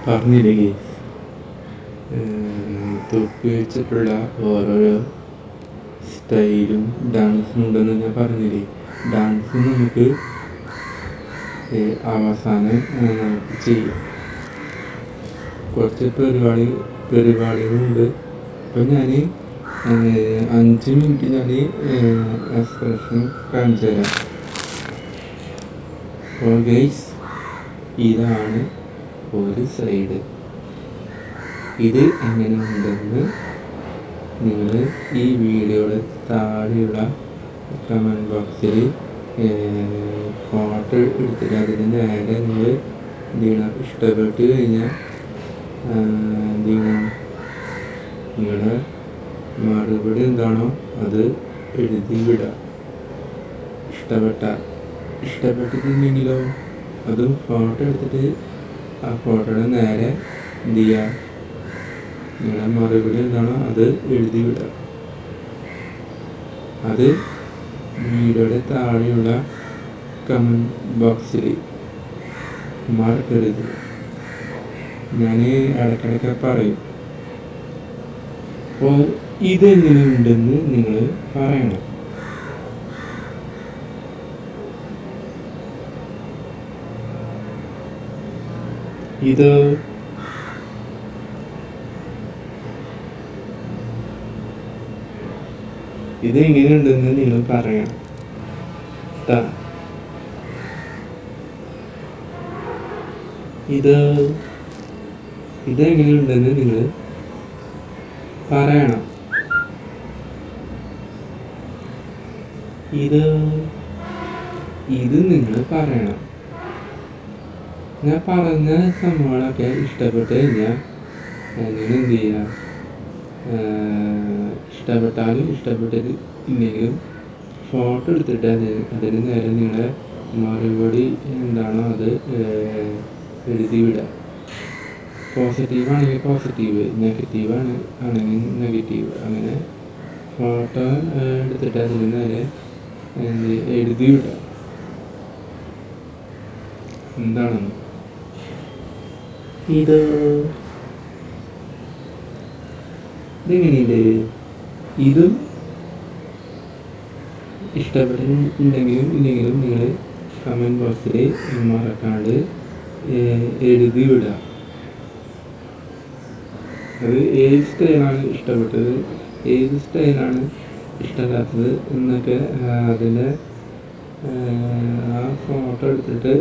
പറഞ്ഞില്ലേ തൊപ്പി വെച്ചിട്ടുള്ള ഓരോരോ സ്റ്റൈലും ഡാൻസും ഉണ്ടെന്ന് ഞാൻ പറഞ്ഞില്ലേ. ഡാൻസ് നമുക്ക് അവസാനം നമുക്ക് ചെയ്യാം. കുറച്ച് പരിപാടികളുണ്ട്. അപ്പോൾ ഞാൻ 5 മിനിറ്റ് ഞാൻ എക്സ്പ്രഷൻ കാണിച്ചു തരാം. അപ്പോൾ ഗൈസ്, ഇതാണ് ഒരു സൈഡ്. ഇത് എങ്ങനെ ഉണ്ടെന്ന് നിങ്ങൾ ഈ വീഡിയോയുടെ താഴെയുള്ള കമൻറ്റ് ബോക്സിൽ ഫോട്ടോ എടുത്തിട്ട് അതിന് നേരെ നിങ്ങൾ എന്ത് ചെയ്യണം, ഇഷ്ടപ്പെട്ട് കഴിഞ്ഞാൽ എന്ത് ചെയ്യണം, നിങ്ങളുടെ മറുപടി എന്താണോ അത് എഴുതി വിടുക. ഇഷ്ടപ്പെട്ടിട്ടുണ്ടെങ്കിലോ അതും ഫോട്ടോ എടുത്തിട്ട് ആ ഫോട്ടോയുടെ നേരെ എന്ത് ചെയ്യുക, നിങ്ങളുടെ മറുപടി എന്താണോ അത് എഴുതി വിടുക. അത് വീഡിയോയുടെ താഴെയുള്ള കമൻറ്റ് ബോക്സിൽ മറക്കരുത്. ഞാൻ ഇടയ്ക്കിടയ്ക്ക് പറയും. അപ്പോൾ ഇതെങ്ങനെ ഉണ്ടെന്ന് നിങ്ങൾ പറയണം. ഇതെങ്ങനെയുണ്ടെന്ന് നിങ്ങൾ പറയണം. ഇതെങ്ങനെയുണ്ടെന്ന് നിങ്ങൾ പറയണം. ഇത് നിങ്ങൾ പറയണം. ഞാൻ പറഞ്ഞ സംഭവങ്ങളൊക്കെ ഇഷ്ടപ്പെട്ട് കഴിഞ്ഞാൽ നിങ്ങൾ എന്ത് ചെയ്യുക, ഇഷ്ടപ്പെട്ടാലും ഇഷ്ടപ്പെട്ടില്ലെങ്കിലും ഫോട്ടോ എടുത്തിട്ട് അതിന് നേരെ നിങ്ങളുടെ മറുപടി എന്താണോ അത് എഴുതി വിടുക. പോസിറ്റീവാണെങ്കിൽ പോസിറ്റീവ്, ആണെങ്കിൽ നെഗറ്റീവ്, അങ്ങനെ ഫോട്ടോ എടുത്തിട്ട് അതിന് നേരെ എഴുതി വിടുക എന്താണെന്ന്. ഇതെങ്ങനെയുണ്ട്? ഇതും ഇഷ്ടപ്പെട്ടിട്ടുണ്ടെങ്കിലും ഇല്ലെങ്കിലും നിങ്ങൾ കമൻറ്റ് ബോക്സിൽ മറക്കാണ്ട് എഴുതി വിടുക. അത് ഏത് സ്റ്റൈലാണ് ഇഷ്ടപ്പെട്ടത്, ഏത് സ്റ്റൈലാണ് ഇഷ്ടമില്ലാത്തത് എന്നൊക്കെ അതിൻ്റെ ആ ഫോട്ടോ എടുത്തിട്ട്